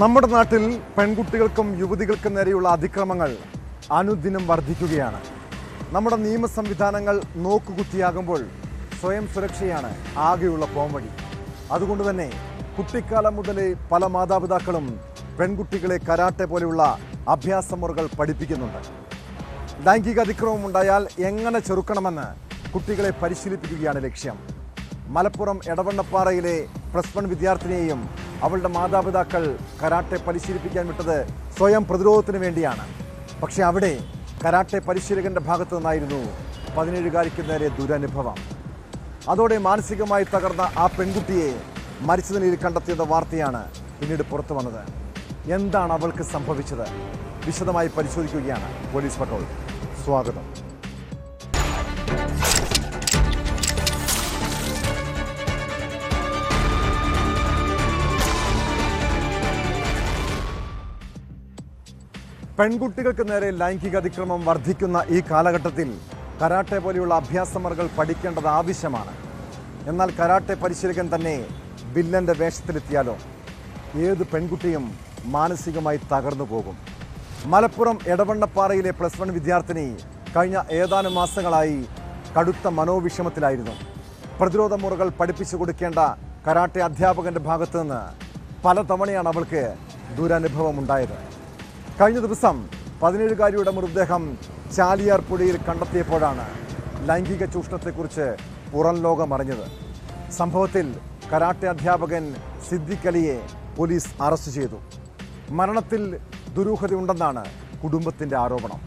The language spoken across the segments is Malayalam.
നമ്മുടെ നാട്ടിൽ പെൺകുട്ടികൾക്കും യുവതികൾക്കും നേരെയുള്ള അതിക്രമങ്ങൾ അനുദിനം വർദ്ധിക്കുകയാണ്. നമ്മുടെ നിയമ സംവിധാനങ്ങൾ നോക്കുകുത്തിയാകുമ്പോൾ സ്വയം സുരക്ഷയാണ് ആകെയുള്ള പോംവഴി. അതുകൊണ്ട് തന്നെ കുട്ടിക്കാലം മുതലേ പല മാതാപിതാക്കളും പെൺകുട്ടികളെ കരാട്ടെ പോലെയുള്ള അഭ്യാസമുറകൾ പഠിപ്പിക്കുന്നുണ്ട്. ലൈംഗിക അതിക്രമം ഉണ്ടായാൽ എങ്ങനെ ചെറുക്കണമെന്ന് കുട്ടികളെ പരിശീലിപ്പിക്കുകയാണ് ലക്ഷ്യം. മലപ്പുറം എടവണ്ണപ്പാറയിലെ +1 വിദ്യാർത്ഥിനിയെയും അവളുടെ മാതാപിതാക്കൾ കരാട്ടെ പരിശീലിപ്പിക്കാൻ വിട്ടത് സ്വയം പ്രതിരോധത്തിന് വേണ്ടിയാണ്. പക്ഷെ അവിടെ കരാട്ടെ പരിശീലകന്റെ ഭാഗത്തു നിന്നായിരുന്നു 17-കാരിക്ക് നേരെ ദുരനുഭവം. അതോടെ മാനസികമായി തകർന്ന ആ പെൺകുട്ടിയെ മരിച്ച നിലയിൽ കണ്ടെത്തിയ വാർത്തയാണ് പിന്നീട് പുറത്തു വന്നത്. എന്താണ് അവൾക്ക് സംഭവിച്ചത്? വിശദമായി പരിശോധിക്കുകയാണ് പോലീസ് പട്രോൾ. സ്വാഗതം. പെൺകുട്ടികൾക്ക് നേരെ ലൈംഗിക അതിക്രമം വർദ്ധിക്കുന്ന ഈ കാലഘട്ടത്തിൽ കരാട്ടെ പോലെയുള്ള അഭ്യാസമുറകൾ പഠിക്കേണ്ടത് ആവശ്യമാണ്. എന്നാൽ കരാട്ടെ പരിശീലകൻ തന്നെ വില്ലന്റെ വേഷത്തിലെത്തിയാലോ? ഏത് പെൺകുട്ടിയും മാനസികമായി തകർന്നു പോകും. മലപ്പുറം എടവണ്ണപ്പാറയിലെ +1 വിദ്യാർത്ഥിനി കഴിഞ്ഞ ഏതാനും മാസങ്ങളായി കടുത്ത മനോവിഷമത്തിലായിരുന്നു. പ്രതിരോധ മുറകൾ പഠിപ്പിച്ചു കൊടുക്കേണ്ട കരാട്ടെ അധ്യാപകന്റെ ഭാഗത്തു നിന്ന് പലതവണയാണ് അവൾക്ക് ദുരനുഭവം ഉണ്ടായത്. കഴിഞ്ഞ ദിവസം 17-കാരിയുടെ മൃതദേഹം ചാലിയാർ പുഴയിൽ കണ്ടെത്തിയപ്പോഴാണ് ലൈംഗിക ചൂഷണത്തെക്കുറിച്ച് പുറം ലോകം അറിഞ്ഞത്. സംഭവത്തിൽ കരാട്ടെ അധ്യാപകൻ സിദ്ദിഖ് അലിയെ പോലീസ് അറസ്റ്റ് ചെയ്തു. മരണത്തിൽ ദുരൂഹതയുണ്ടെന്നാണ് കുടുംബത്തിന്റെ ആരോപണം.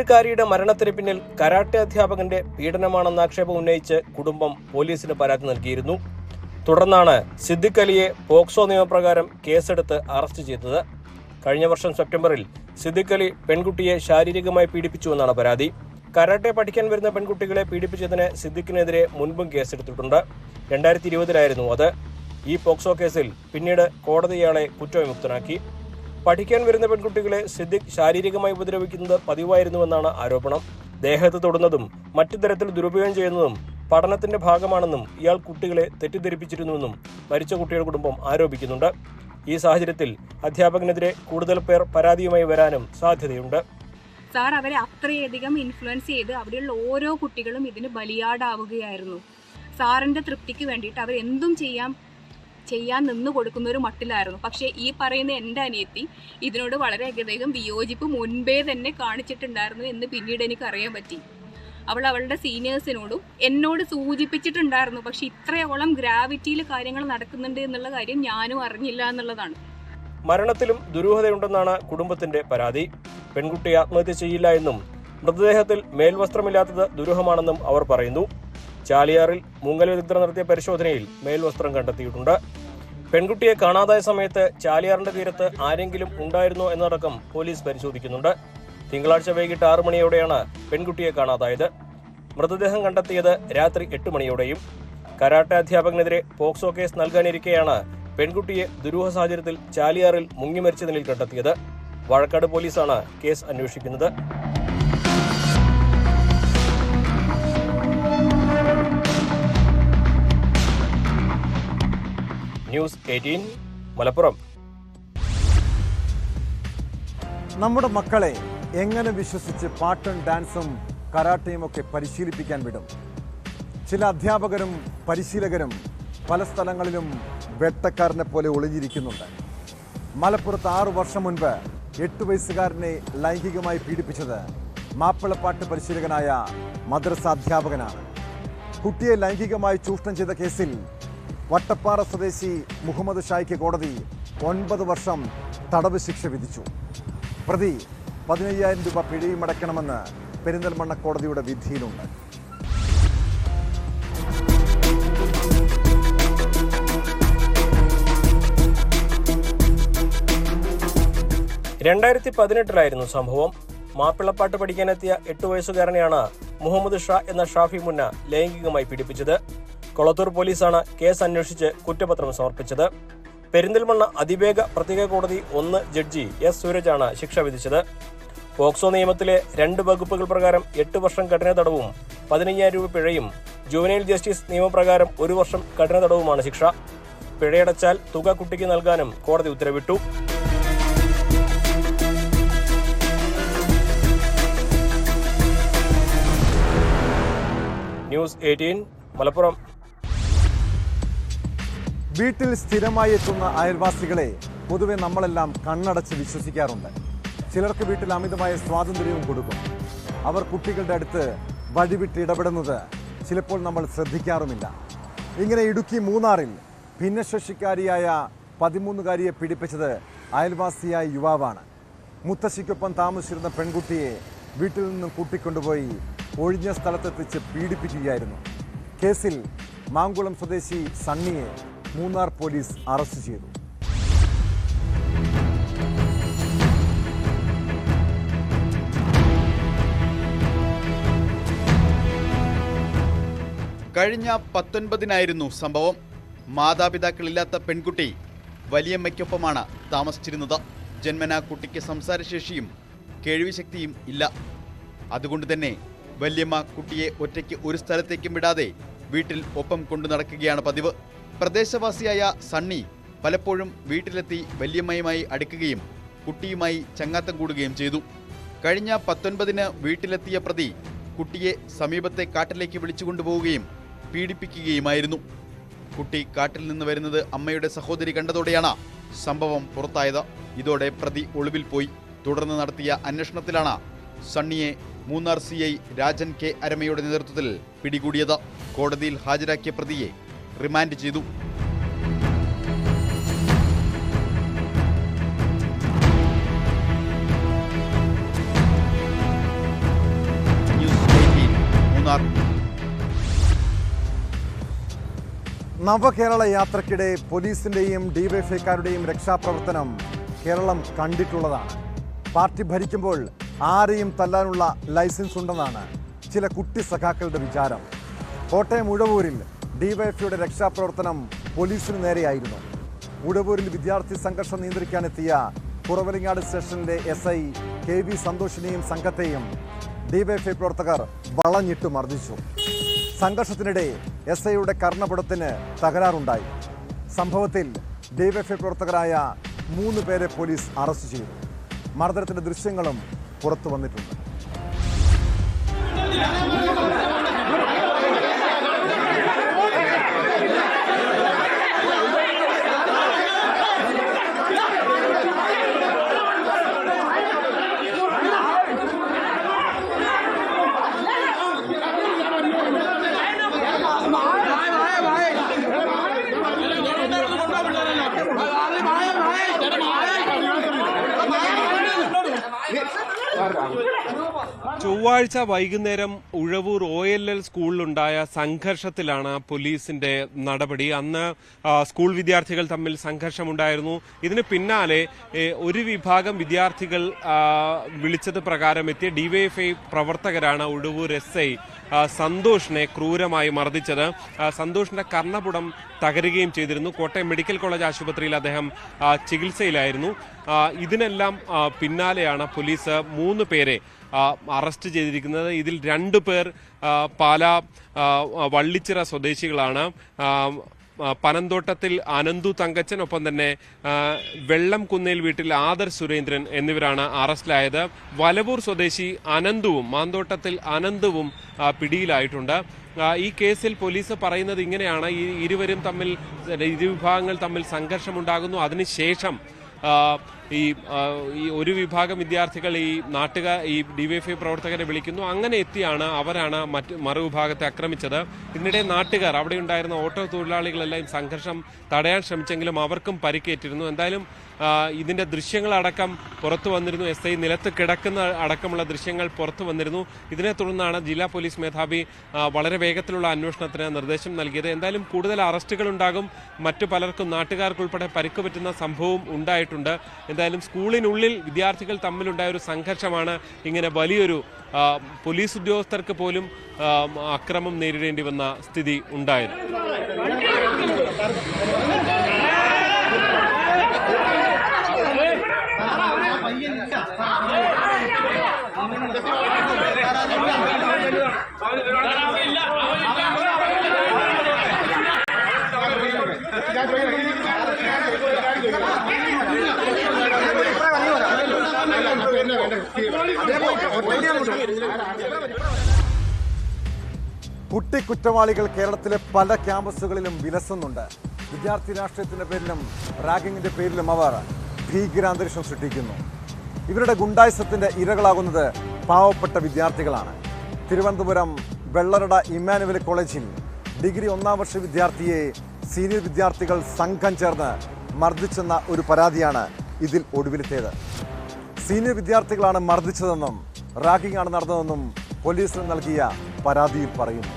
കാരിയുടെ മരണത്തിന് പിന്നിൽ കരാട്ടെ അധ്യാപകന്റെ പീഡനമാണെന്ന ആക്ഷേപം ഉന്നയിച്ച് കുടുംബം പോലീസിന് പരാതി നൽകിയിരുന്നു. തുടർന്നാണ് സിദ്ദിഖ് അലിയെ പോക്സോ നിയമപ്രകാരം കേസെടുത്ത് അറസ്റ്റ് ചെയ്തത്. കഴിഞ്ഞ വർഷം സെപ്റ്റംബറിൽ സിദ്ദിഖ് അലി പെൺകുട്ടിയെ ശാരീരികമായി പീഡിപ്പിച്ചുവെന്നാണ് പരാതി. കരാട്ടെ പഠിക്കാൻ വരുന്ന പെൺകുട്ടികളെ പീഡിപ്പിച്ചതിന് സിദ്ദിഖിനെതിരെ മുൻപും കേസെടുത്തിട്ടുണ്ട്. 2020-ലായിരുന്നു അത്. ഈ പോക്സോ കേസിൽ പിന്നീട് കോടതി ഇയാളെ കുറ്റവിമുക്തനാക്കി. പഠിക്കാൻ വരുന്ന പെൺകുട്ടികളെ സിദ്ദിഖ് ശാരീരികമായി ഉപദ്രവിക്കുന്നത് പതിവായിരുന്നുവെന്നാണ് ആരോപണം. ദേഹത്ത് തൊടുന്നതും മറ്റു തരത്തിൽ ദുരുപയോഗം ചെയ്യുന്നതും പഠനത്തിന്റെ ഭാഗമാണെന്നും ഇയാൾ കുട്ടികളെ തെറ്റിദ്ധരിപ്പിച്ചിരുന്നുവെന്നും മരിച്ച കുട്ടിയുടെ കുടുംബം ആരോപിക്കുന്നുണ്ട്. ഈ സാഹചര്യത്തിൽ അധ്യാപകനെതിരെ കൂടുതൽ പേർ പരാതിയുമായി വരാനും സാധ്യതയുണ്ട്. സാർ അവരെ അത്രയധികം ഇൻഫ്ലുവൻസ് ചെയ്ത് അവിടെയുള്ള ഓരോ കുട്ടികളും ഇതിന് ബലിയാടാവുകയായിരുന്നു. സാറിന്റെ തൃപ്തിക്ക് വേണ്ടിയിട്ട് അവർ എന്തും ചെയ്യാൻ നിന്നു കൊടുക്കുന്ന ഒരു മട്ടിലായിരുന്നു. പക്ഷേ ഈ പറയുന്ന എൻ്റെ അനിയത്തി ഇതിനോട് വളരെയധികം വിയോജിപ്പ് മുൻപേ തന്നെ കാണിച്ചിട്ടുണ്ടായിരുന്നു എന്ന് പിന്നീട് എനിക്ക് അറിയാൻ പറ്റി. അവൾ അവളുടെ സീനിയേഴ്സിനോടും എന്നോട് സൂചിപ്പിച്ചിട്ടുണ്ടായിരുന്നു. പക്ഷെ ഇത്രയോളം ഗ്രാവിറ്റിയിൽ കാര്യങ്ങൾ നടക്കുന്നുണ്ട് എന്നുള്ള കാര്യം ഞാനും അറിഞ്ഞില്ല എന്നുള്ളതാണ്. മരണത്തിലും ദുരൂഹതയുണ്ടെന്നാണ് കുടുംബത്തിന്റെ പരാതി. പെൺകുട്ടി ആത്മഹത്യ ചെയ്യില്ല എന്നും മൃതദേഹത്തിൽ മേൽവസ്ത്രമില്ലാത്തത് ദുരൂഹമാണെന്നും അവർ പറയുന്നു. ചാലിയാറിൽ മുങ്ങൽ വിദഗ്ധർ നടത്തിയ പരിശോധനയിൽ മേൽവസ്ത്രം കണ്ടെത്തിയിട്ടുണ്ട്. പെൺകുട്ടിയെ കാണാതായ സമയത്ത് ചാലിയാറിന്റെ തീരത്ത് ആരെങ്കിലും ഉണ്ടായിരുന്നോ എന്നടക്കം പോലീസ് പരിശോധിക്കുന്നുണ്ട്. തിങ്കളാഴ്ച വൈകിട്ട് 6 മണിയോടെയാണ് പെൺകുട്ടിയെ കാണാതായത്. മൃതദേഹം കണ്ടെത്തിയത് രാത്രി 8 മണിയോടെയും. കരാട്ടെ അധ്യാപകനെതിരെ പോക്സോ കേസ് നൽകാനിരിക്കെയാണ് പെൺകുട്ടിയെ ദുരൂഹ സാഹചര്യത്തിൽ ചാലിയാറിൽ മുങ്ങി മരിച്ച നിലയിൽ കണ്ടെത്തിയത്. വാഴക്കാട് പോലീസാണ് കേസ് അന്വേഷിക്കുന്നത്. ന്യൂസ് 18 മലപ്പുറം. നമ്മുടെ മക്കളെ എങ്ങനെ വിശ്വസിച്ച് പാട്ടും ഡാൻസും കരാട്ടയും ഒക്കെ പരിശീലിപ്പിക്കാൻ വിടും? ചില അധ്യാപകരും പരിശീലകരും പല സ്ഥലങ്ങളിലും വെട്ടക്കാരനെ പോലെ ഒളിഞ്ഞിരിക്കുന്നുണ്ട്. മലപ്പുറത്ത് 6 വർഷം മുൻപ് 8 വയസ്സുകാരനെ ലൈംഗികമായി പീഡിപ്പിച്ചത് മാപ്പിളപ്പാട്ട് പരിശീലകനായ മദ്രസ അധ്യാപകനാണ്. കുട്ടിയെ ലൈംഗികമായി ചൂഷണം ചെയ്ത കേസിൽ വട്ടപ്പാറ സ്വദേശി മുഹമ്മദ് ഷായ്ക്ക് കോടതി 9 വർഷം തടവ് ശിക്ഷ വിധിച്ചു. പ്രതി 15,000 രൂപ പിഴയും അടയ്ക്കണമെന്ന് പെരിന്തൽമണ്ണ കോടതിയുടെ വിധിയിലുണ്ട്. ലായിരുന്നു സംഭവം. മാപ്പിളപ്പാട്ട് പഠിക്കാനെത്തിയ 8 വയസ്സുകാരനെയാണ് മുഹമ്മദ് ഷാ എന്ന ഷാഫി മുന്ന ലൈംഗികമായി പീഡിപ്പിച്ചത്. കൊളത്തൂർ പോലീസാണ് കേസ് അന്വേഷിച്ച് കുറ്റപത്രം സമർപ്പിച്ചത്. പെരിന്തൽമണ്ണ അതിവേഗ പ്രത്യേക കോടതി 1 ജഡ്ജി S. സൂരജാണ് ശിക്ഷ വിധിച്ചത്. പോക്സോ നിയമത്തിലെ 2 വകുപ്പുകൾ പ്രകാരം 8 വർഷം കഠിന തടവും 15,000 രൂപ പിഴയും, ജുവനൈൽ ജസ്റ്റിസ് നിയമപ്രകാരം 1 വർഷം കഠിന തടവുമാണ് ശിക്ഷ. പിഴയടച്ചാൽ തുക കുട്ടിക്ക് നൽകാനും കോടതി ഉത്തരവിട്ടു. ന്യൂസ് 18 മലപ്പുറം. വീട്ടിൽ സ്ഥിരമായി എത്തുന്ന അയൽവാസികളെ പൊതുവെ നമ്മളെല്ലാം കണ്ണടച്ച് വിശ്വസിക്കാറുണ്ട്. ചിലർക്ക് വീട്ടിൽ അമിതമായ സ്വാതന്ത്ര്യവും കൊടുക്കും. അവർ കുട്ടികളുടെ അടുത്ത് വഴിവിട്ട് ഇടപെടുന്നത് ചിലപ്പോൾ നമ്മൾ ശ്രദ്ധിക്കാറുമില്ല. ഇങ്ങനെ ഇടുക്കി മൂന്നാറിൽ ഭിന്നശേഷിക്കാരിയായ 13-കാരിയെ പീഡിപ്പിച്ചത് അയൽവാസിയായ യുവാവാണ്. മുത്തശ്ശിക്കൊപ്പം താമസിച്ചിരുന്ന പെൺകുട്ടിയെ വീട്ടിൽ നിന്നും കൂട്ടിക്കൊണ്ടുപോയി ഒഴിഞ്ഞ സ്ഥലത്തെത്തിച്ച് പീഡിപ്പിക്കുകയായിരുന്നു. കേസിൽ മാങ്കുളം സ്വദേശി സണ്ണിയെ മൂന്നാർ പോലീസ് അറസ്റ്റ് ചെയ്തു. കഴിഞ്ഞ 19-നായിരുന്നു സംഭവം. മാതാപിതാക്കളില്ലാത്ത പെൺകുട്ടി വലിയമ്മയ്ക്കൊപ്പമാണ് താമസിച്ചിരുന്നത്. ജന്മനാ കുട്ടിക്ക് സംസാരശേഷിയും കേൾവിശക്തിയും ഇല്ല. അതുകൊണ്ട് തന്നെ വല്യമ്മ കുട്ടിയെ ഒറ്റയ്ക്ക് ഒരു സ്ഥലത്തേക്കും വിടാതെ വീട്ടിൽ ഒപ്പം കൊണ്ടു നടക്കുകയാണ് പതിവ്. പ്രദേശവാസിയായ സണ്ണി പലപ്പോഴും വീട്ടിലെത്തി വല്യമ്മയുമായി അടുക്കുകയും കുട്ടിയുമായി ചങ്ങാത്തം കൂടുകയും ചെയ്തു. കഴിഞ്ഞ 19-ന് വീട്ടിലെത്തിയ പ്രതി കുട്ടിയെ സമീപത്തെ കാട്ടിലേക്ക് വിളിച്ചുകൊണ്ടുപോവുകയും പീഡിപ്പിക്കുകയുമായിരുന്നു. കുട്ടി കാട്ടിൽ നിന്ന് വരുന്നത് അമ്മയുടെ സഹോദരി കണ്ടതോടെയാണ് സംഭവം പുറത്തായത്. ഇതോടെ പ്രതി ഒളിവിൽ പോയി. തുടർന്ന് നടത്തിയ അന്വേഷണത്തിലാണ് സണ്ണിയെ മൂന്നാർ CI രാജൻ K അരമയുടെ നേതൃത്വത്തിൽ പിടികൂടിയത്. കോടതിയിൽ ഹാജരാക്കിയ പ്രതിയെ റിമാൻഡ് ചെയ്തു. നവകേരള യാത്രക്കിടെ പോലീസിന്റെയും ഡിവൈഎഫ്ഐക്കാരുടെയും രക്ഷാപ്രവർത്തനം കേരളം കണ്ടിട്ടുള്ളതാണ്. പാർട്ടി ഭരിക്കുമ്പോൾ ആരെയും തല്ലാനുള്ള ലൈസൻസ് ഉണ്ടെന്നാണ് ചില കുട്ടി സഖാക്കളുടെ വിചാരം. കോട്ടയം ഉഴവൂരിൽ ഡിവൈഎഫ്ഐയുടെ രക്ഷാപ്രവർത്തനം പോലീസിന് നേരെയായിരുന്നു. ഉഴവൂരിൽ വിദ്യാർത്ഥി സംഘർഷം നിയന്ത്രിക്കാനെത്തിയ കുറവലിങ്ങാട് സ്റ്റേഷനിലെ SI KV സന്തോഷിനെയും സംഘത്തെയും ഡിവൈഎഫ്ഐ പ്രവർത്തകർ വളഞ്ഞിട്ട് മർദ്ദിച്ചു. സംഘർഷത്തിനിടെ SIയുടെ കർണപുടത്തിന് തകരാറുണ്ടായി. സംഭവത്തിൽ ഡിവൈഎഫ്ഐ പ്രവർത്തകരായ 3 പേരെ പോലീസ് അറസ്റ്റ് ചെയ്തു. മർദ്ദനത്തിന്റെ ദൃശ്യങ്ങളും പുറത്തു വന്നിട്ടുണ്ട്. ചൊവ്വാഴ്ച വൈകുന്നേരം ഉഴവൂർ OLL സ്കൂളിലുണ്ടായ സംഘർഷത്തിലാണ് പോലീസിന്റെ നടപടി. അന്ന് സ്കൂൾ വിദ്യാർത്ഥികൾ തമ്മിൽ സംഘർഷമുണ്ടായിരുന്നു. ഇതിന് പിന്നാലെ ഒരു വിഭാഗം വിദ്യാർത്ഥികൾ വിളിച്ചത് പ്രകാരം എത്തിയ ഡിവൈഎഫ്ഐ പ്രവർത്തകരാണ് ഉഴവൂർ SI സന്തോഷിനെ ക്രൂരമായി മർദ്ദിച്ചത്. സന്തോഷിന്റെ കർണപുടം തകരുകയും ചെയ്തിരുന്നു. കോട്ടയം മെഡിക്കൽ കോളേജ് ആശുപത്രിയിൽ അദ്ദേഹം ചികിത്സയിലായിരുന്നു. ഇതിനെല്ലാം പിന്നാലെയാണ് പോലീസ് 3 പേരെ അറസ്റ്റ് ചെയ്തിരിക്കുന്നത്. ഇതിൽ 2 പേർ പാലാ വള്ളിച്ചിറ സ്വദേശികളാണ്. പനന്തോട്ടത്തിൽ അനന്തു തങ്കച്ചൻ, ഒപ്പം തന്നെ വെള്ളം കുന്നേൽ വീട്ടിൽ ആദർ സുരേന്ദ്രൻ എന്നിവരാണ് അറസ്റ്റിലായത്. വലവൂർ സ്വദേശി അനന്തുവും മാന്തോട്ടത്തിൽ അനന്തുവും പിടിയിലായിട്ടുണ്ട്. ഈ കേസിൽ പോലീസ് പറയുന്നത് ഇങ്ങനെയാണ്: ഈ ഇരുവിഭാഗങ്ങൾ തമ്മിൽ സംഘർഷമുണ്ടാകുന്നു. അതിനുശേഷം ഈ ഒരു വിഭാഗം വിദ്യാർത്ഥികൾ ഈ ഡിവൈഎഫ്ഐ പ്രവർത്തകരെ വിളിക്കുന്നു. അങ്ങനെ എത്തിയാണ് അവരാണ് മറുവിഭാഗത്തെ ആക്രമിച്ചത്. ഇതിനിടെ നാട്ടുകാർ, അവിടെ ഉണ്ടായിരുന്ന ഓട്ടോ തൊഴിലാളികളെല്ലാം സംഘർഷം തടയാൻ ശ്രമിച്ചെങ്കിലും അവർക്കും പരിക്കേറ്റിരുന്നു. എന്തായാലും ഇതിന്റെ ദൃശ്യങ്ങളടക്കം പുറത്തു വന്നിരുന്നു. SI നിലത്ത് കിടക്കുന്ന അടക്കമുള്ള ദൃശ്യങ്ങൾ പുറത്തു വന്നിരുന്നു. ഇതിനെ തുടർന്നാണ് ജില്ലാ പോലീസ് മേധാവി വളരെ വേഗത്തിലുള്ള അന്വേഷണത്തിന് നിർദ്ദേശം നൽകിയത്. എന്തായാലും കൂടുതൽ അറസ്റ്റുകൾ ഉണ്ടാകും. മറ്റു പലർക്കും, നാട്ടുകാർക്കുൾപ്പെടെ പരിക്ക് പറ്റുന്ന സംഭവം ഉണ്ടായിട്ടുണ്ട്. എന്തായാലും സ്കൂളിനുള്ളിൽ വിദ്യാർത്ഥികൾ തമ്മിലുണ്ടായ ഒരു സംഘർഷമാണ് ഇങ്ങനെ വലിയൊരു പോലീസ് ഉദ്യോഗസ്ഥർക്ക് പോലും അക്രമം നേരിടേണ്ടി വന്ന സ്ഥിതി ഉണ്ടായത്. കുട്ടി കുറ്റവാളികൾ കേരളത്തിലെ പല ക്യാമ്പസുകളിലും വിലസുന്നുണ്ട്. വിദ്യാർത്ഥി രാഷ്ട്രീയത്തിന്റെ പേരിലും റാഗിങ്ങിന്റെ പേരിലും അവർ ഭീകരാന്തരീക്ഷം സൃഷ്ടിക്കുന്നു. ഇവരുടെ ഗുണ്ടായിസത്തിന്റെ ഇരകളാകുന്നത് പാവപ്പെട്ട വിദ്യാർത്ഥികളാണ്. തിരുവനന്തപുരം വെള്ളറട ഇമ്മാനുവൽ കോളേജിൽ ഡിഗ്രി 1ാം വർഷ വിദ്യാർത്ഥിയെ സീനിയർ വിദ്യാർത്ഥികൾ സംഘം ചേർന്ന് മർദ്ദിച്ചെന്ന ഒരു പരാതിയാണ് ഇതിൽ ഒടുവിലത്തേത്. സീനിയർ വിദ്യാർത്ഥികളാണ് മർദ്ദിച്ചതെന്നും റാഗിംഗ് ആണ് നടന്നതെന്നും പോലീസിന് നൽകിയ പരാതിയിൽ പറയുന്നു.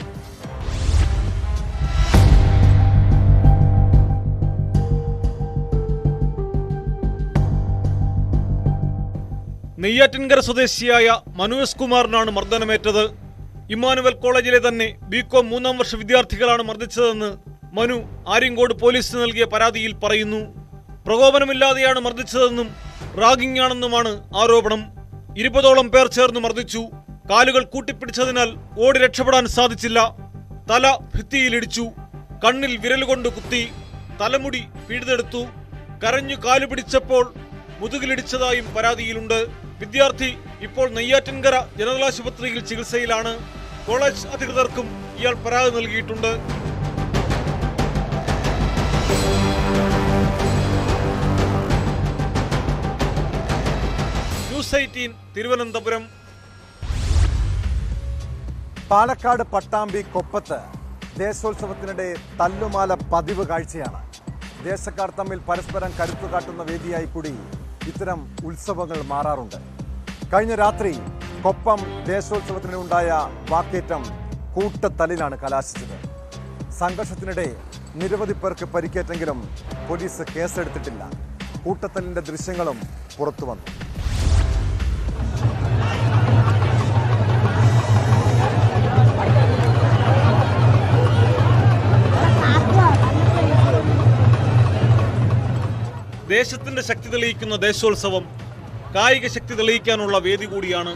നെയ്യാറ്റിൻകര സ്വദേശിയായ മനു എസ് കുമാറിനാണ് മർദ്ദനമേറ്റത്. ഇമ്മാനുവൽ കോളേജിലെ തന്നെ ബികോം 3ാം വർഷ വിദ്യാർത്ഥികളാണ് മർദ്ദിച്ചതെന്ന് മനു ആര്യങ്കോട് പോലീസിന് നൽകിയ പരാതിയിൽ പറയുന്നു. പ്രകോപനമില്ലാതെയാണ് മർദ്ദിച്ചതെന്നും റാഗിംഗ് ആണെന്നുമാണ് ആരോപണം. 20ഓളം പേർ ചേർന്ന് മർദ്ദിച്ചു. കാലുകൾ കൂട്ടിപ്പിടിച്ചതിനാൽ ഓടി രക്ഷപ്പെടാൻ സാധിച്ചില്ല. തല ഭിത്തിയിലിടിച്ചു. കണ്ണിൽ വിരലുകൊണ്ട് കുത്തി. തലമുടി പിഴുതെടുത്തു. കരഞ്ഞു കാലു പിടിച്ചപ്പോൾ മുതുകിലിടിച്ചതായും പരാതിയിലുണ്ട്. വിദ്യാർത്ഥി ഇപ്പോൾ നെയ്യാറ്റിൻകര ജനറൽ ആശുപത്രിയിൽ ചികിത്സയിലാണ്. കോളേജ് അധികൃതർക്കും ഇയാൾ പരാതി നൽകിയിട്ടുണ്ട്. ന്യൂസ് 18 തിരുവനന്തപുരം. പാലക്കാട് പട്ടാമ്പി കൊപ്പത്ത് ദേശോത്സവത്തിനിടെ തല്ലുമാല പതിവ് കാഴ്ചയാണ്. ദേശക്കാർ തമ്മിൽ പരസ്പരം കരുത്തു കാട്ടുന്ന വേദിയായി കൂടി ഇത്തരം ഉത്സവങ്ങൾ മാറാറുണ്ട്. കഴിഞ്ഞ രാത്രി കൊപ്പം ദേശോത്സവത്തിനുണ്ടായ വാക്കേറ്റം കൂട്ടത്തല്ലിലാണ് കലാശിച്ചത്. സംഘർഷത്തിനിടെ നിരവധി പേർക്ക് പരിക്കേറ്റെങ്കിലും പോലീസ് കേസെടുത്തിട്ടില്ല. കൂട്ടത്തല്ലിന്റെ ദൃശ്യങ്ങളും പുറത്തു വന്നു. ദേശത്തിന്റെ ശക്തി തെളിയിക്കുന്ന ദേശോത്സവം കായിക ശക്തി തെളിയിക്കാനുള്ള വേദി കൂടിയാണ്.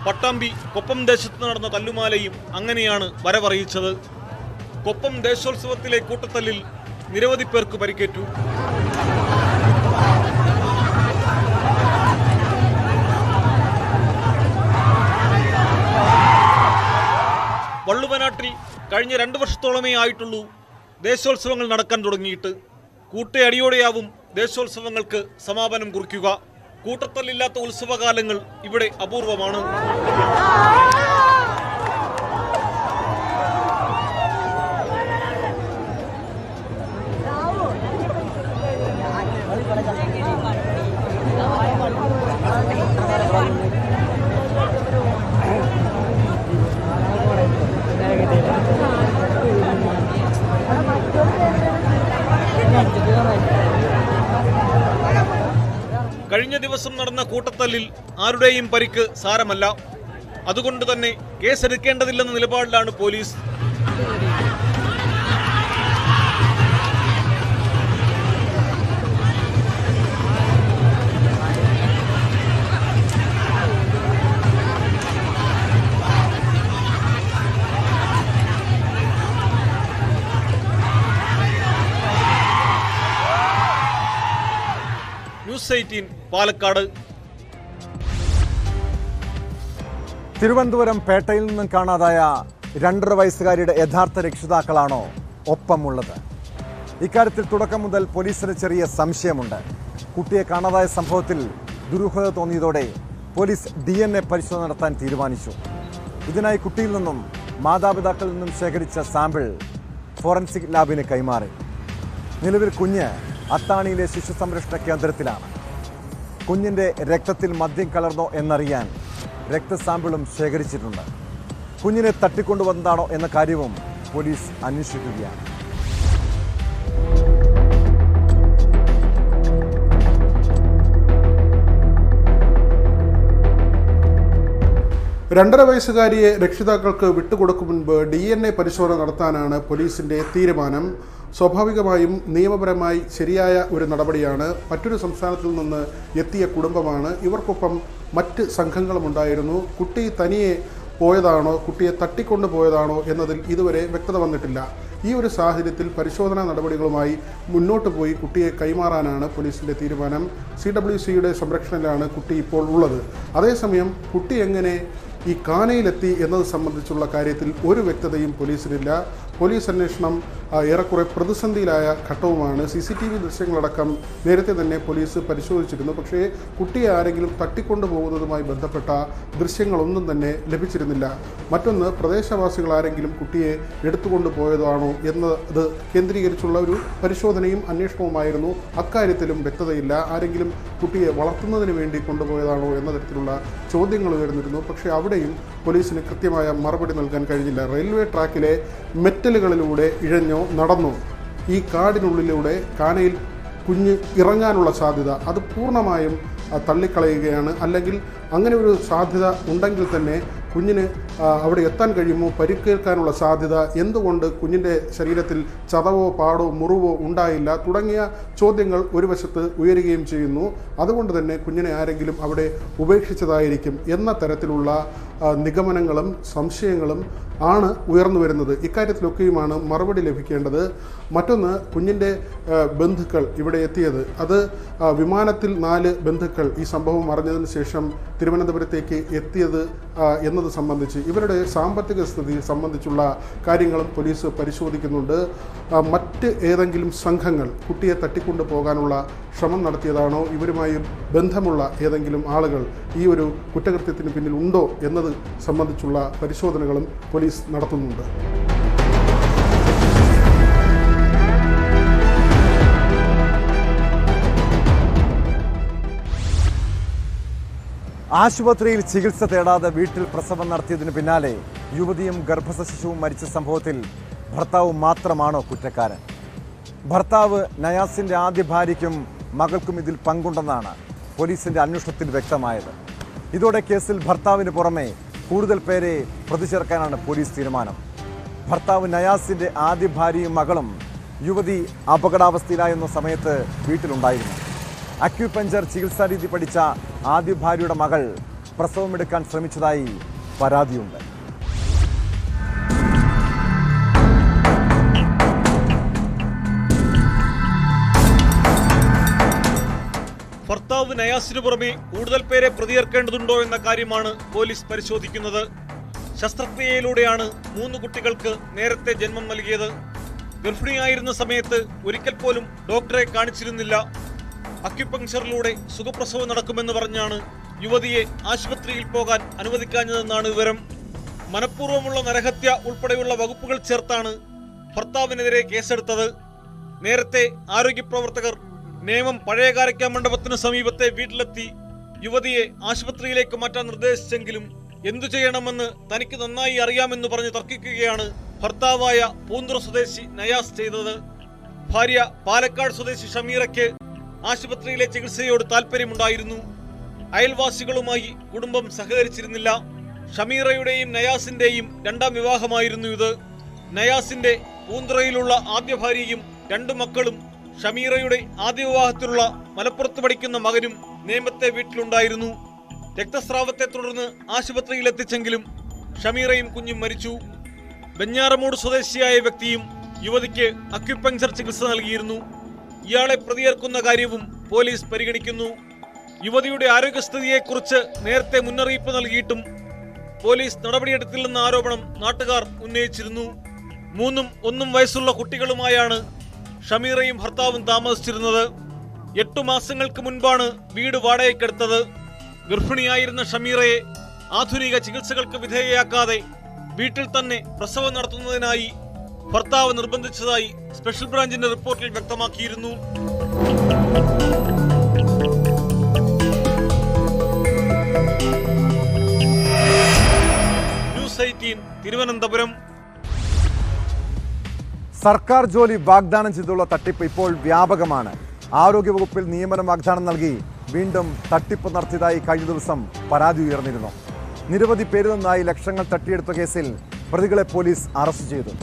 പട്ടാമ്പി കൊപ്പം ദേശത്ത് നടന്ന തല്ലുമാലയും അങ്ങനെയാണ് വരവറിയിച്ചത്. കൊപ്പം ദേശോത്സവത്തിലെ കൂട്ടത്തല്ലിൽ നിരവധി പേർക്ക് പരിക്കേറ്റു. വള്ളുവനാട്ടിൽ കഴിഞ്ഞ 2 വർഷത്തോളമേ ആയിട്ടുള്ളൂ ദേശോത്സവങ്ങൾ നടക്കാൻ തുടങ്ങിയിട്ട്. കൂട്ടയടിയോടെയാവും ദേശോത്സവങ്ങൾക്ക് സമാപനം കുറിക്കുക. കൂട്ടത്തല്ലില്ലാത്ത ഉത്സവകാലങ്ങൾ ഇവിടെ അപൂർവമാണ്. കഴിഞ്ഞ ദിവസം നടന്ന കൂട്ടത്തല്ലിൽ ആരുടെയും പരിക്ക് സാരമല്ല. അതുകൊണ്ട് തന്നെ കേസെടുക്കേണ്ടതില്ലെന്ന നിലപാടിലാണ് പോലീസ്. ന്യൂസ് 18 പാലക്കാട്. തിരുവനന്തപുരം പേട്ടയിൽ നിന്നും കാണാതായ 2.5 വയസ്സുകാരിയുടെ യഥാർത്ഥ രക്ഷിതാക്കളാണോ ഒപ്പമുള്ളത്? ഇക്കാര്യത്തിൽ തുടക്കം മുതൽ പോലീസിന് ചെറിയ സംശയമുണ്ട്. കുട്ടിയെ കാണാതായ സംഭവത്തിൽ ദുരൂഹത തോന്നിയതോടെ പോലീസ് DNA പരിശോധന നടത്താൻ തീരുമാനിച്ചു. ഇതിനായി കുട്ടിയിൽ നിന്നും മാതാപിതാക്കളിൽ നിന്നും ശേഖരിച്ച സാമ്പിൾ ഫോറൻസിക് ലാബിന് കൈമാറി. നിലവിൽ കുഞ്ഞ് അത്താണിയിലെ ശിശു സംരക്ഷണ കേന്ദ്രത്തിലാണ്. കുഞ്ഞിൻ്റെ രക്തത്തിൽ മദ്യം കലർന്നോ എന്നറിയാൻ രക്തസാമ്പിളും ശേഖരിച്ചിട്ടുണ്ട്. കുഞ്ഞിനെ തട്ടിക്കൊണ്ടുവന്നതാണോ എന്ന കാര്യവും പോലീസ് അന്വേഷിക്കുകയാണ്. രണ്ടര വയസ്സുകാരിയെ രക്ഷിതാക്കൾക്ക് വിട്ടുകൊടുക്കും മുൻപ് DNA പരിശോധന നടത്താനാണ് പോലീസിന്റെ തീരുമാനം. സ്വാഭാവികമായും നിയമപരമായി ശരിയായ ഒരു നടപടിയാണ്. മറ്റൊരു സംസ്ഥാനത്തിൽ നിന്ന് എത്തിയ കുടുംബമാണ്. ഇവർക്കൊപ്പം മറ്റ് സംഘങ്ങളുമുണ്ടായിരുന്നു. കുട്ടി തനിയെ പോയതാണോ കുട്ടിയെ തട്ടിക്കൊണ്ടു പോയതാണോ എന്നതിൽ ഇതുവരെ വ്യക്തത വന്നിട്ടില്ല. ഈ ഒരു സാഹചര്യത്തിൽ പരിശോധനാ നടപടികളുമായി മുന്നോട്ട് പോയി കുട്ടിയെ കൈമാറാനാണ് പോലീസിൻ്റെ തീരുമാനം. CWCയുടെ സംരക്ഷണയിലാണ് കുട്ടി ഇപ്പോൾ ഉള്ളത്. അതേസമയം കുട്ടി എങ്ങനെ ഈ കാനയിലെത്തി എന്നത് സംബന്ധിച്ചുള്ള കാര്യത്തിൽ ഒരു വ്യക്തതയും പോലീസിനില്ല. പോലീസ് അന്വേഷണം ഏറെക്കുറെ പ്രതിസന്ധിയിലായ ഘട്ടവുമാണ്. CCTV ദൃശ്യങ്ങളടക്കം നേരത്തെ തന്നെ പോലീസ് പരിശോധിച്ചിരുന്നു. പക്ഷേ കുട്ടിയെ ആരെങ്കിലും തട്ടിക്കൊണ്ടുപോകുന്നതുമായി ബന്ധപ്പെട്ട ദൃശ്യങ്ങളൊന്നും തന്നെ ലഭിച്ചിരുന്നില്ല. മറ്റൊന്ന്, പ്രദേശവാസികൾ ആരെങ്കിലും കുട്ടിയെ എടുത്തുകൊണ്ട് പോയതാണോ എന്നത് കേന്ദ്രീകരിച്ചുള്ള ഒരു പരിശോധനയും അന്വേഷണവുമായിരുന്നു. അക്കാര്യത്തിലും വ്യക്തതയില്ല. ആരെങ്കിലും കുട്ടിയെ വളർത്തുന്നതിന് വേണ്ടി കൊണ്ടുപോയതാണോ എന്ന തരത്തിലുള്ള ചോദ്യങ്ങൾ ഉയർന്നിരുന്നു. പക്ഷേ അവിടെയും പോലീസിന് കൃത്യമായ മറുപടി നൽകാൻ കഴിഞ്ഞില്ല. റെയിൽവേ ട്രാക്കിലെ മെറ്റലുകളിലൂടെ ഇഴഞ്ഞോ നടന്നോ ഈ കാടിനുള്ളിലൂടെ കാനയിൽ കുഞ്ഞ് ഇറങ്ങാനുള്ള സാധ്യത അത് പൂർണ്ണമായും തള്ളിക്കളയുകയാണ്. അല്ലെങ്കിൽ അങ്ങനെ ഒരു സാധ്യത ഉണ്ടെങ്കിൽ തന്നെ കുഞ്ഞിന് അവിടെ എത്താൻ കഴിയുമോ, പരിക്കേൽക്കാനുള്ള സാധ്യത, എന്തുകൊണ്ട് കുഞ്ഞിൻ്റെ ശരീരത്തിൽ ചതവോ പാടോ മുറിവോ ഉണ്ടായില്ല തുടങ്ങിയ ചോദ്യങ്ങൾ ഒരു വശത്ത് ഉയരുകയും ചെയ്യുന്നു. അതുകൊണ്ട് തന്നെ കുഞ്ഞിനെ ആരെങ്കിലും അവിടെ ഉപേക്ഷിച്ചതായിരിക്കും എന്ന തരത്തിലുള്ള നിഗമനങ്ങളും സംശയങ്ങളും ആണ് ഉയർന്നു വരുന്നത്. ഇക്കാര്യത്തിലൊക്കെയുമാണ് മറുപടി ലഭിക്കേണ്ടത്. മറ്റൊന്ന്, കുഞ്ഞിൻ്റെ ബന്ധുക്കൾ ഇവിടെ എത്തിയത്, അത് വിമാനത്തിൽ 4 ബന്ധുക്കൾ ഈ സംഭവം അറിഞ്ഞതിന് ശേഷം തിരുവനന്തപുരത്തേക്ക് എത്തിയത് എന്നത് സംബന്ധിച്ച് ഇവരുടെ സാമ്പത്തിക സ്ഥിതി സംബന്ധിച്ചുള്ള കാര്യങ്ങളും പോലീസ് പരിശോധിക്കുന്നുണ്ട്. മറ്റ് ഏതെങ്കിലും സംഘങ്ങൾ കുട്ടിയെ തട്ടിക്കൊണ്ടു പോകാനുള്ള ശ്രമം നടത്തിയതാണോ, ഇവരുമായി ബന്ധമുള്ള ഏതെങ്കിലും ആളുകൾ ഈ ഒരു കുറ്റകൃത്യത്തിന് പിന്നിൽ ഉണ്ടോ എന്നത് സംബന്ധിച്ചുള്ള പരിശോധനകളും പോലീസ് നടത്തുന്നുണ്ട്. ആശുപത്രിയിൽ ചികിത്സ തേടാതെ വീട്ടിൽ പ്രസവം നടത്തിയതിന് പിന്നാലെ യുവതിയും ഗർഭസ്ഥ ശിശുവും മരിച്ച സംഭവത്തിൽ ഭർത്താവ് മാത്രമാണോ കുറ്റക്കാരൻ? ഭർത്താവ് നയാസിന്റെ ആദ്യ ഭാര്യയ്ക്കും മകൾക്കും ഇതിൽ പങ്കുണ്ടെന്നാണ് പോലീസിന്റെ അന്വേഷണത്തിൽ വ്യക്തമായത്. ഇതോടെ കേസിൽ ഭർത്താവിന് പുറമെ കൂടുതൽ പേരെ പ്രതി ചേർക്കാനാണ് പോലീസ് തീരുമാനം. ഭർത്താവ് നയാസിന്റെ ആദ്യ ഭാര്യയും മകളും യുവതി അപകടാവസ്ഥയിലായിരുന്ന സമയത്ത് വീട്ടിലുണ്ടായിരുന്നു. അക്യുപഞ്ചർ ചികിത്സാ രീതി പഠിച്ച ആദ്യ ഭാര്യയുടെ മകൾ പ്രസവമെടുക്കാൻ ശ്രമിച്ചതായി പരാതിയുണ്ട്. ഭർത്താവ് നയാസിനു പുറമെ കൂടുതൽ പേരെ പ്രതിയേർക്കേണ്ടതുണ്ടോ എന്ന കാര്യമാണ് പോലീസ് പരിശോധിക്കുന്നത്. ശസ്ത്രക്രിയയിലൂടെയാണ് 3 കുട്ടികൾക്ക് നേരത്തെ ജന്മം നൽകിയത്. ഗർഭിണിയായിരുന്ന സമയത്ത് ഒരിക്കൽ പോലും ഡോക്ടറെ കാണിച്ചിരുന്നില്ല. അക്യുപങ്ക്ചറിലൂടെ സുഖപ്രസവം നടക്കുമെന്ന് പറഞ്ഞാണ് യുവതിയെ ആശുപത്രിയിൽ പോകാൻ അനുവദിക്കാഞ്ഞതെന്നാണ് വിവരം. മനഃപൂർവ്വമുള്ള നരഹത്യ ഉൾപ്പെടെയുള്ള വകുപ്പുകൾ ചേർത്താണ് ഭർത്താവിനെതിരെ കേസെടുത്തത്. നേരത്തെ ആരോഗ്യപ്രവർത്തകർ നേമം പഴയകാരയ്ക്ക മണ്ഡപത്തിന് സമീപത്തെ വീട്ടിലെത്തി യുവതിയെ ആശുപത്രിയിലേക്ക് മാറ്റാൻ നിർദ്ദേശിച്ചെങ്കിലും എന്തു ചെയ്യണമെന്ന് തനിക്ക് നന്നായി അറിയാമെന്ന് പറഞ്ഞ് തർക്കിക്കുകയാണ് ഭർത്താവായ പൂന്തുറ സ്വദേശി നയാസ് ചെയ്തത്. ഭാര്യ പാലക്കാട് സ്വദേശി ഷമീറയ്ക്ക് ആശുപത്രിയിലെ ചികിത്സയോട് താല്പര്യമുണ്ടായിരുന്നു. അയൽവാസികളുമായി കുടുംബം സഹകരിച്ചിരുന്നില്ല. ഷമീറയുടെയും നയാസിന്റെയും 2ാം വിവാഹമായിരുന്നു ഇത്. നയാസിന്റെ പൂന്തുറയിലുള്ള ആദ്യ ഭാര്യയും 2 മക്കളും ഷമീറയുടെ ആദ്യ വിവാഹത്തിലുള്ള മലപ്പുറത്ത് പഠിക്കുന്ന മകനും നേമത്തെ വീട്ടിലുണ്ടായിരുന്നു. രക്തസ്രാവത്തെ തുടർന്ന് ആശുപത്രിയിൽ എത്തിച്ചെങ്കിലും ഷമീറയും കുഞ്ഞും മരിച്ചു. ബെഞ്ഞാറമൂട് സ്വദേശിയായ വ്യക്തിയും യുവതിക്ക് അക്യുപങ്ക്ചർ ചികിത്സ നൽകിയിരുന്നു. ഇയാളെ പ്രതിയേർക്കുന്ന കാര്യവും പോലീസ് പരിഗണിക്കുന്നു. യുവതിയുടെ ആരോഗ്യസ്ഥിതിയെക്കുറിച്ച് നേരത്തെ മുന്നറിയിപ്പ് നൽകിയിട്ടും പോലീസ് നടപടിയെടുത്തില്ലെന്ന ആരോപണം നാട്ടുകാർ ഉന്നയിച്ചിരുന്നു. 3ഉം 1ഉം വയസ്സുള്ള കുട്ടികളുമായാണ് ഷമീറയും ഭർത്താവും താമസിച്ചിരുന്നത്. 8 മാസങ്ങൾക്ക് മുൻപാണ് വീട് വാടകയ്ക്കെടുത്തത്. ഗർഭിണിയായിരുന്ന ഷമീറയെ ആധുനിക ചികിത്സകൾക്ക് വിധേയയാക്കാതെ വീട്ടിൽ തന്നെ പ്രസവം നടത്തുന്നതിനായി ഭർത്താവ് നിർബന്ധിച്ചതായി സ്പെഷ്യൽ ബ്രാഞ്ചിന്റെ റിപ്പോർട്ടിൽ വ്യക്തമാക്കിയിരുന്നു. ന്യൂസ് 18 തിരുവനന്തപുരം. സർക്കാർ ജോലി വാഗ്ദാനം ചെയ്തുള്ള തട്ടിപ്പ് ഇപ്പോൾ വ്യാപകമാണ്. ആരോഗ്യവകുപ്പിൽ നിയമന വാഗ്ദാനം നൽകി വീണ്ടും തട്ടിപ്പ് നടത്തിയതായി കഴിഞ്ഞ ദിവസം പരാതി ഉയർന്നിരുന്നു. നിരവധി പേരിൽ നിന്നായി ലക്ഷങ്ങൾ തട്ടിയെടുത്ത കേസിൽ പ്രതികളെ പോലീസ് അറസ്റ്റ് ചെയ്തു.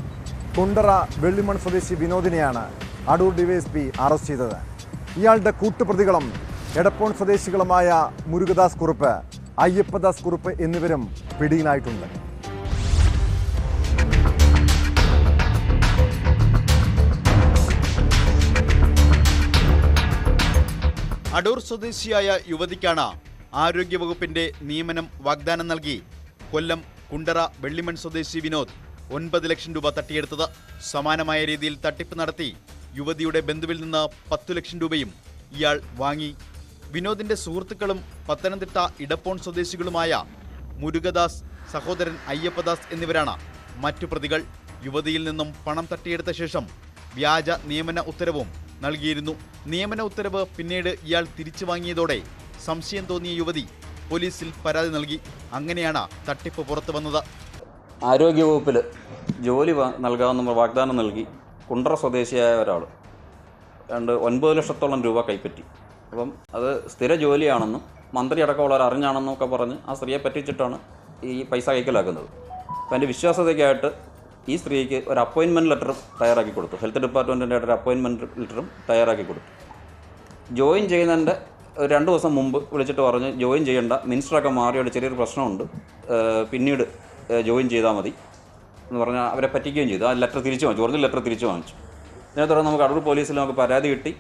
കുണ്ടറ വെള്ളിമൺ സ്വദേശി വിനോദിനെയാണ് അടൂർ ഡിവൈഎസ്പി അറസ്റ്റ് ചെയ്തത്. ഇയാളുടെ കൂട്ടുപ്രതികളും എടപ്പോൺ സ്വദേശികളുമായ മുരുകദാസ് കുറുപ്പ്, അയ്യപ്പദാസ് കുറുപ്പ് എന്നിവരും പിടിയിലായിട്ടുണ്ട്. അടൂർ സ്വദേശിയായ യുവതിക്കാണ് ആരോഗ്യവകുപ്പിന്റെ നിയമനം വാഗ്ദാനം നൽകി കൊല്ലം കുണ്ടറ വെള്ളിമൺ സ്വദേശി വിനോദ് 9 ലക്ഷം രൂപ തട്ടിയെടുത്തത്. സമാനമായ രീതിയിൽ തട്ടിപ്പ് നടത്തി യുവതിയുടെ ബന്ധുവിൽ നിന്ന് 10 ലക്ഷം രൂപയും ഇയാൾ വാങ്ങി. വിനോദിന്റെ സുഹൃത്തുക്കളും പത്തനംതിട്ട ഇടപ്പോൺ സ്വദേശികളുമായ മുരുകദാസ്, സഹോദരൻ അയ്യപ്പദാസ് എന്നിവരാണ് മറ്റു പ്രതികൾ. യുവതിയിൽ നിന്നും പണം തട്ടിയെടുത്ത ശേഷം വ്യാജ നിയമന ഉത്തരവും നൽകിയിരുന്നു. നിയമന ഉത്തരവ് പിന്നീട് ഇയാൾ തിരിച്ചു വാങ്ങിയതോടെ സംശയം തോന്നിയ യുവതി പോലീസിൽ പരാതി നൽകി. അങ്ങനെയാണ് തട്ടിപ്പ് പുറത്തു വന്നത്. ആരോഗ്യവകുപ്പിൽ ജോലി നൽകാമെന്ന് വാഗ്ദാനം നൽകി കുണ്ടറ സ്വദേശിയായ ഒരാൾ 9 ലക്ഷത്തോളം രൂപ കൈപ്പറ്റി. അപ്പം അത് സ്ഥിര ജോലിയാണെന്നും മന്ത്രി അടക്കമുള്ളവർ അറിഞ്ഞാണെന്നൊക്കെ പറഞ്ഞ് ആ സ്ത്രീയെ പറ്റിച്ചിട്ടാണ് ഈ പൈസ കൈക്കലാക്കുന്നത്. അപ്പം എൻ്റെ വിശ്വാസതയ്ക്കായിട്ട് ഈ സ്ത്രീക്ക് ഒരു അപ്പോയിൻമെൻറ്റ് ലെറ്ററും തയ്യാറാക്കി കൊടുത്തു. ഹെൽത്ത് ഡിപ്പാർട്ട്മെൻറ്റിൻ്റെ ഒരു അപ്പോയിൻമെൻറ്റ് ലെറ്ററും തയ്യാറാക്കി കൊടുത്തു. ജോയിൻ ചെയ്യുന്നതിൻ്റെ 2 ദിവസം മുമ്പ് വിളിച്ചിട്ട് പറഞ്ഞ് ജോയിൻ ചെയ്യേണ്ട, മിനിസ്റ്ററൊക്കെ മാറിയോട് ചെറിയൊരു പ്രശ്നമുണ്ട്, പിന്നീട് ജോയിൻ ചെയ്താൽ മതി എന്ന് പറഞ്ഞാൽ അവരെ പറ്റിക്കുകയും ചെയ്തു. ആ ലെറ്റർ തിരിച്ചു വാങ്ങിച്ചു, ഒറിജിനൽ ലെറ്റർ തിരിച്ചു വാങ്ങിച്ചു. ഇതിനെ തുടർന്ന് നമുക്ക് അടൂർ പോലീസിൽ നമുക്ക് പരാതി കിട്ടി.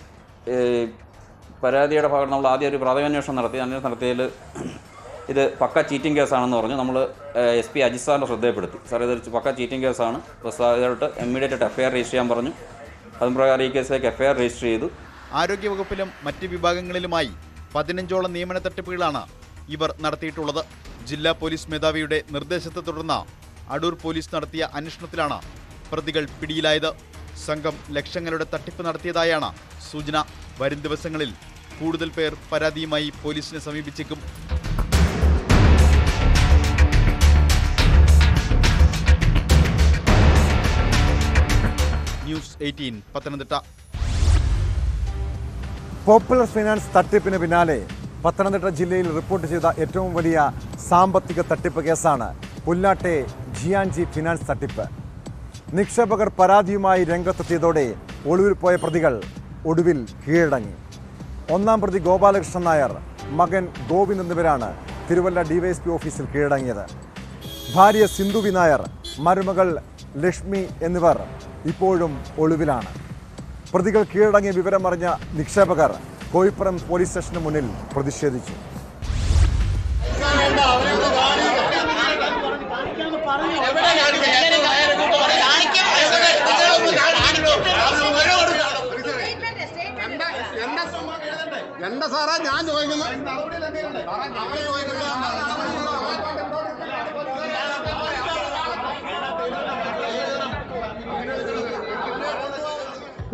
പരാതിയുടെ ഭാഗത്ത് നമ്മൾ ആദ്യം ഒരു പ്രാഥമികാന്വേഷണം നടത്തിയതിൽ ഇത് പക്ക ചീറ്റിംഗ് കേസാണെന്ന് പറഞ്ഞ് നമ്മൾ SP അജിത് സാറിൻ്റെ ശ്രദ്ധയപ്പെടുത്തി. സാർ ഇത് പക്ക ചീറ്റിംഗ് കേസാണ്, ഇതായിട്ട് ഇമ്മീഡിയറ്റായിട്ട് FIR രജിസ്റ്റർ ചെയ്യാൻ പറഞ്ഞു. അതും പ്രകാരം ഈ കേസിലേക്ക് FIR രജിസ്റ്റർ ചെയ്തു. ആരോഗ്യവകുപ്പിലും മറ്റ് വിഭാഗങ്ങളിലുമായി 15ഓളം നിയമന തട്ടിപ്പുകളാണ് ഇവർ നടത്തിയിട്ടുള്ളത്. ജില്ലാ പോലീസ് മേധാവിയുടെ നിർദ്ദേശത്തെ തുടർന്ന് അടൂർ പോലീസ് നടത്തിയ അന്വേഷണത്തിലാണ് പ്രതികൾ പിടിയിലായത്. സംഘം ലക്ഷങ്ങളുടെ തട്ടിപ്പ് നടത്തിയതായാണ് സൂചന. വരും ദിവസങ്ങളിൽ കൂടുതൽ പേർ പരാതിയുമായി പോലീസിനെ സമീപിച്ചേക്കും. ന്യൂസ് 18 പത്തനംതിട്ട. പോപ്പുലർ ഫിനാൻസ് തട്ടിപ്പിന് പിന്നാലെ പത്തനംതിട്ട ജില്ലയിൽ റിപ്പോർട്ട് ചെയ്ത ഏറ്റവും വലിയ സാമ്പത്തിക തട്ടിപ്പ് കേസാണ് പുല്ലാട്ടെ GNG ഫിനാൻസ് തട്ടിപ്പ്. നിക്ഷേപകർ പരാതിയുമായി രംഗത്തെത്തിയതോടെ ഒളിവിൽ പോയ പ്രതികൾ ഒടുവിൽ കീഴടങ്ങി. 1-ാം പ്രതി ഗോപാലകൃഷ്ണൻ നായർ, മകൻ ഗോവിന്ദ് എന്നിവരാണ് തിരുവല്ല DYSP ഓഫീസിൽ കീഴടങ്ങിയത്. ഭാര്യ സിന്ധു വി നായർ, മരുമകൾ ലക്ഷ്മി എന്നിവർ ഇപ്പോഴും ഒളിവിലാണ്. പ്രതികൾ കീഴടങ്ങിയ വിവരമറിഞ്ഞ നിക്ഷേപകർ കോയിപ്പുറം പോലീസ് സ്റ്റേഷന് മുന്നിൽ പ്രതിഷേധിച്ചു. എന്താ സാറേ ഞാൻ ചോദിക്കുന്നത്?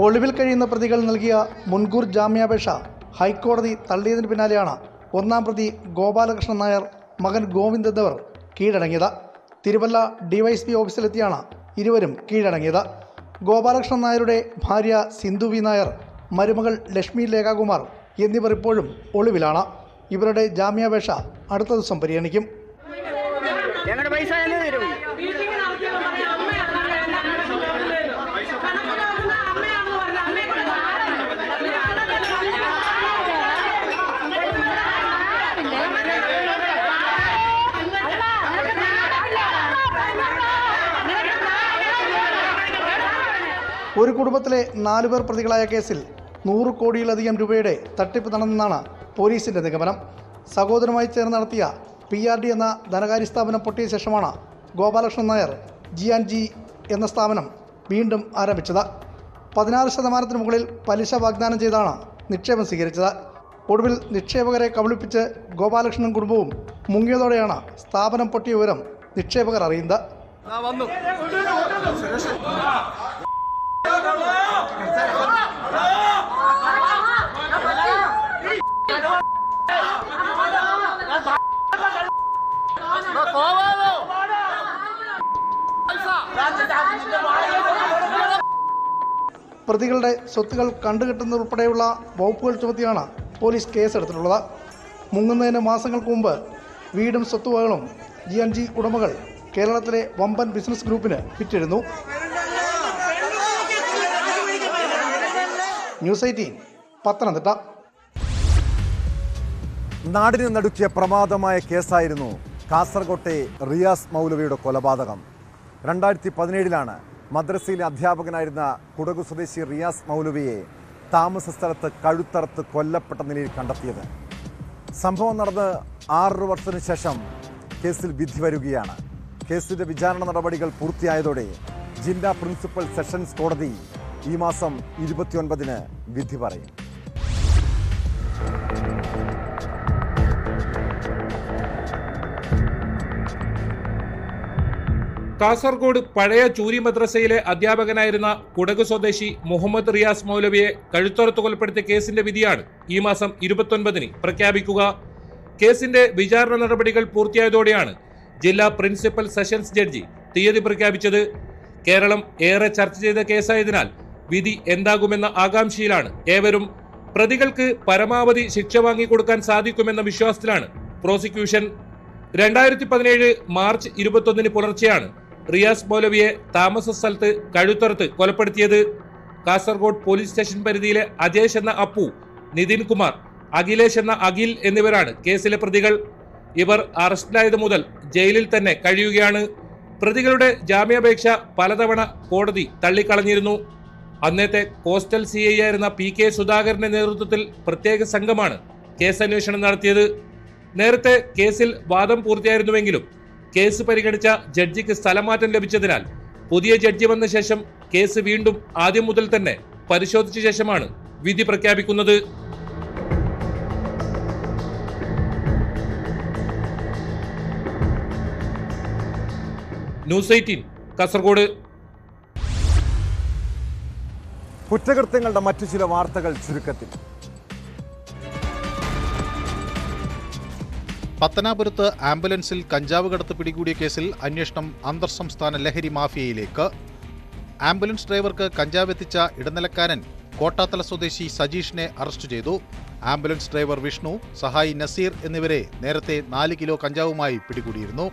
ഒളിവിൽ കഴിയുന്ന പ്രതികൾ നൽകിയ മുൻകൂർ ജാമ്യാപേക്ഷ ഹൈക്കോടതി തള്ളിയതിന് പിന്നാലെയാണ് 1-ാം പ്രതി ഗോപാലകൃഷ്ണൻ നായർ, മകൻ ഗോവിന്ദ് എന്നിവർ കീഴടങ്ങിയത്. തിരുവല്ല DYSP ഓഫീസിലെത്തിയാണ് ഇരുവരും കീഴടങ്ങിയത്. ഗോപാലകൃഷ്ണൻ നായരുടെ ഭാര്യ സിന്ധു വി നായർ, മരുമകൾ ലക്ഷ്മി ലേഖാകുമാർ എന്നിവർ ഇപ്പോഴും ഒളിവിലാണ്. ഇവരുടെ ജാമ്യാപേക്ഷ അടുത്ത ദിവസം പരിഗണിക്കും. ഒരു കുടുംബത്തിലെ 4 പേർ പ്രതികളായ കേസിൽ 100 കോടിയിലധികം രൂപയുടെ തട്ടിപ്പ് നടന്നെന്നാണ് പോലീസിന്റെ നിഗമനം. സഹോദരനുമായി ചേർന്ന് നടത്തിയ PRD എന്ന ധനകാര്യ സ്ഥാപനം പൊട്ടിയ ശേഷമാണ് ഗോപാലകൃഷ്ണൻ നായർ GNG എന്ന സ്ഥാപനം വീണ്ടും ആരംഭിച്ചത്. 16% മുകളിൽ പലിശ വാഗ്ദാനം ചെയ്താണ് നിക്ഷേപം സ്വീകരിച്ചത്. ഒടുവിൽ നിക്ഷേപകരെ കബളിപ്പിച്ച് ഗോപാലകൃഷ്ണൻ കുടുംബവും മുങ്ങിയതോടെയാണ് സ്ഥാപനം പൊട്ടിയ വിവരം നിക്ഷേപകർ അറിയുന്നത്. പ്രതികളുടെ സ്വത്തുകൾ കണ്ടുകെട്ടുന്നതുൾപ്പെടെയുള്ള വകുപ്പുകൾ ചുമത്തിയാണ് പോലീസ് കേസെടുത്തിട്ടുള്ളത്. മുങ്ങുന്നതിന് മാസങ്ങൾക്ക് മുമ്പ് വീടും സ്വത്തുവകകളും GNG ഉടമകൾ കേരളത്തിലെ വമ്പൻ ബിസിനസ് ഗ്രൂപ്പിന് വിറ്റിരുന്നു. ന്യൂസ് 18 പത്തനംതിട്ട. നാടിനെ നടുക്കിയ പ്രമാദമായ കേസായിരുന്നു കാസർകോട്ടെ റിയാസ് മൗലവിയുടെ കൊലപാതകം. 2017 മദ്രസയിലെ അധ്യാപകനായിരുന്ന കുടകു സ്വദേശി റിയാസ് മൗലവിയെ താമസ സ്ഥലത്ത് കഴുത്തറുത്ത് കൊല്ലപ്പെട്ട നിലയിൽ കണ്ടെത്തിയത്. സംഭവം നടന്ന് 6 വർഷത്തിന് ശേഷം കേസിൽ വിധി വരികയാണ്. കേസിന്റെ വിചാരണ നടപടികൾ പൂർത്തിയായതോടെ ജില്ലാ പ്രിൻസിപ്പൽ സെഷൻസ് കോടതി ഈ മാസം 29-ന് വിധി പറയും. കാസർഗോഡ് പഴയ ചൂരി മദ്രസയിലെ അധ്യാപകനായിരുന്ന കുടക് സ്വദേശി മുഹമ്മദ് റിയാസ് മൗലവിയെ കഴുത്തറുത്ത് കൊലപ്പെടുത്തിയ കേസിന്റെ വിധിയാണ് ഈ മാസം 29-ന് പ്രഖ്യാപിക്കുക. കേസിന്റെ വിചാരണ നടപടികൾ പൂർത്തിയായതോടെയാണ് ജില്ലാ പ്രിൻസിപ്പൽ സെഷൻസ് ജഡ്ജി തീയതി പ്രഖ്യാപിച്ചത്. കേരളം ഏറെ ചർച്ച ചെയ്ത കേസായതിനാൽ വിധി എന്താകുമെന്ന ആകാംക്ഷയിലാണ് ഏവരും. പ്രതികൾക്ക് പരമാവധി ശിക്ഷ വാങ്ങിക്കൊടുക്കാൻ സാധിക്കുമെന്ന വിശ്വാസത്തിലാണ് പ്രോസിക്യൂഷൻ. 2017 മാർച്ച് 21-ന് പുലർച്ചെയാണ് റിയാസ് മൗലവിയെ താമസ സ്ഥലത്ത് കഴുത്തറുത്ത് കൊലപ്പെടുത്തിയത്. കാസർഗോഡ് പോലീസ് സ്റ്റേഷൻ പരിധിയിലെ അജേഷ് എന്ന അപ്പു, നിതിൻ കുമാർ, അഖിലേഷ് എന്ന അഖിൽ എന്നിവരാണ് കേസിലെ പ്രതികൾ. ഇവർ അറസ്റ്റിലായത് മുതൽ ജയിലിൽ തന്നെ കഴിയുകയാണ്. പ്രതികളുടെ ജാമ്യാപേക്ഷ പലതവണ കോടതി തള്ളിക്കളഞ്ഞിരുന്നു. അന്നത്തെ കോസ്റ്റൽ CI ആയിരുന്ന PK സുധാകരന്റെ നേതൃത്വത്തിൽ പ്രത്യേക സംഘമാണ് കേസന്വേഷണം നടത്തിയത്. നേരത്തെ കേസിൽ വാദം പൂർത്തിയായിരുന്നുവെങ്കിലും കേസ് പരിഗണിച്ച ജഡ്ജിക്ക് സ്ഥലമാറ്റം ലഭിച്ചതിനാൽ പുതിയ ജഡ്ജി വന്ന ശേഷം കേസ് വീണ്ടും ആദ്യം മുതൽ തന്നെ പരിശോധിച്ച ശേഷമാണ് വിധി പ്രഖ്യാപിക്കുന്നത്. ന്യൂസ് 18 കാസർഗോഡ്. കുറ്റകൃത്യങ്ങളുടെ മറ്റു ചില വാർത്തകൾ ചുരുക്കത്തിൽ. പത്തനാപുരത്ത് ആംബുലൻസിൽ കഞ്ചാവ് കടത്ത് പിടികൂടിയ കേസിൽ അന്വേഷണം അന്തർ സംസ്ഥാന ലഹരി മാഫിയയിലേക്ക്. ആംബുലൻസ് ഡ്രൈവർക്ക് കഞ്ചാവ് എത്തിച്ച ഇടനിലക്കാരൻ കോട്ടാത്തല സ്വദേശി സജീഷിനെ അറസ്റ്റ് ചെയ്തു. ആംബുലൻസ് ഡ്രൈവർ വിഷ്ണു, സഹായി നസീർ എന്നിവരെ നേരത്തെ 4 കിലോ കഞ്ചാവുമായി പിടികൂടിയിരുന്നു.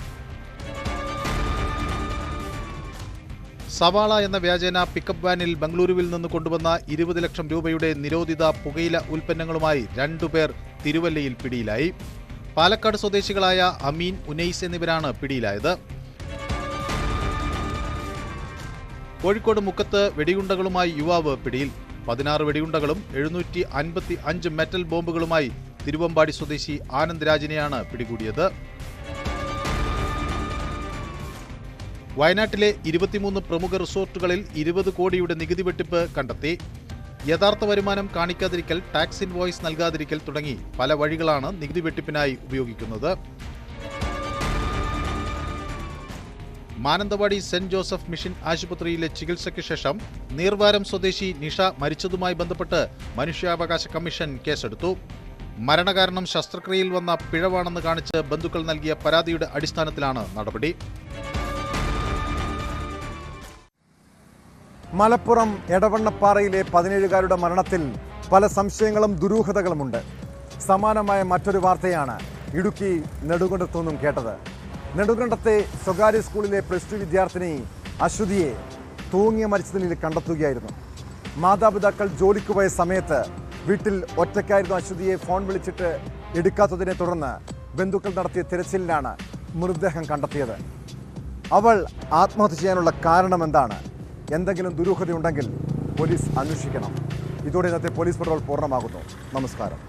സവാള എന്ന വ്യാജേന പിക്കപ്പ് വാനിൽ ബംഗളൂരുവിൽ നിന്ന് കൊണ്ടുവന്ന 20 ലക്ഷം രൂപയുടെ നിരോധിത പുകയില ഉൽപ്പന്നങ്ങളുമായി 2 പേർ തിരുവല്ലയിൽ പിടിയിലായി. പാലക്കാട് സ്വദേശികളായ അമീൻ, ഉനൈസ് എന്നിവരാണ് പിടിയിലായത്. കോഴിക്കോട് മുക്കത്ത് വെടിയുണ്ടകളുമായി യുവാവ് പിടിയിൽ. 16 വെടിയുണ്ടകളും 755 മെറ്റൽ ബോംബുകളുമായി തിരുവമ്പാടി സ്വദേശി ആനന്ദ് രാജിനെയാണ് പിടികൂടിയത്. വയനാട്ടിലെ 23 പ്രമുഖ റിസോർട്ടുകളിൽ 20 കോടിയുടെ നികുതി വെട്ടിപ്പ് കണ്ടെത്തി. യഥാർത്ഥ വരുമാനം കാണിക്കാതിരിക്കൽ, ടാക്സ് ഇൻവോയ്സ് നൽകാതിരിക്കൽ തുടങ്ങി പല വഴികളാണ് നികുതി വെട്ടിപ്പിനായി ഉപയോഗിക്കുന്നത്. മാനന്തവാടി സെന്റ് ജോസഫ് മിഷൻ ആശുപത്രിയിലെ ചികിത്സയ്ക്ക് ശേഷം നീർവാരം സ്വദേശി നിഷ മരിച്ചതുമായി ബന്ധപ്പെട്ട് മനുഷ്യാവകാശ കമ്മീഷൻ കേസെടുത്തു. മരണകാരണം ശസ്ത്രക്രിയയിൽ വന്ന പിഴവാണെന്ന് കാണിച്ച് ബന്ധുക്കൾ നൽകിയ പരാതിയുടെ അടിസ്ഥാനത്തിലാണ് നടപടി. മലപ്പുറം എടവണ്ണപ്പാറയിലെ 17-കാരുടെ മരണത്തിൽ പല സംശയങ്ങളും ദുരൂഹതകളുമുണ്ട്. സമാനമായ മറ്റൊരു വാർത്തയാണ് ഇടുക്കി നെടുങ്കണ്ടത്തു നിന്നും കേട്ടത്. നെടുങ്കണ്ടത്തെ സ്വകാര്യ സ്കൂളിലെ +2 വിദ്യാർത്ഥിനി അശ്വതിയെ തൂങ്ങിയ മരിച്ച നിലയിൽ കണ്ടെത്തുകയായിരുന്നു. മാതാപിതാക്കൾ ജോലിക്ക് പോയ സമയത്ത് വീട്ടിൽ ഒറ്റയ്ക്കായിരുന്നു അശ്വതിയെ ഫോൺ വിളിച്ചിട്ട് എടുക്കാത്തതിനെ തുടർന്ന് ബന്ധുക്കൾ നടത്തിയ തിരച്ചിലിലാണ് മൃതദേഹം കണ്ടെത്തിയത്. അവൾ ആത്മഹത്യ ചെയ്യാനുള്ള കാരണം എന്താണ്? എന്തെങ്കിലും ദുരൂഹതയുണ്ടെങ്കിൽ പോലീസ് അന്വേഷിക്കണം. ഇതോടെ ഇന്നത്തെ പോലീസ് പട്രോൾ പൂർണ്ണമാകുന്നു. നമസ്കാരം.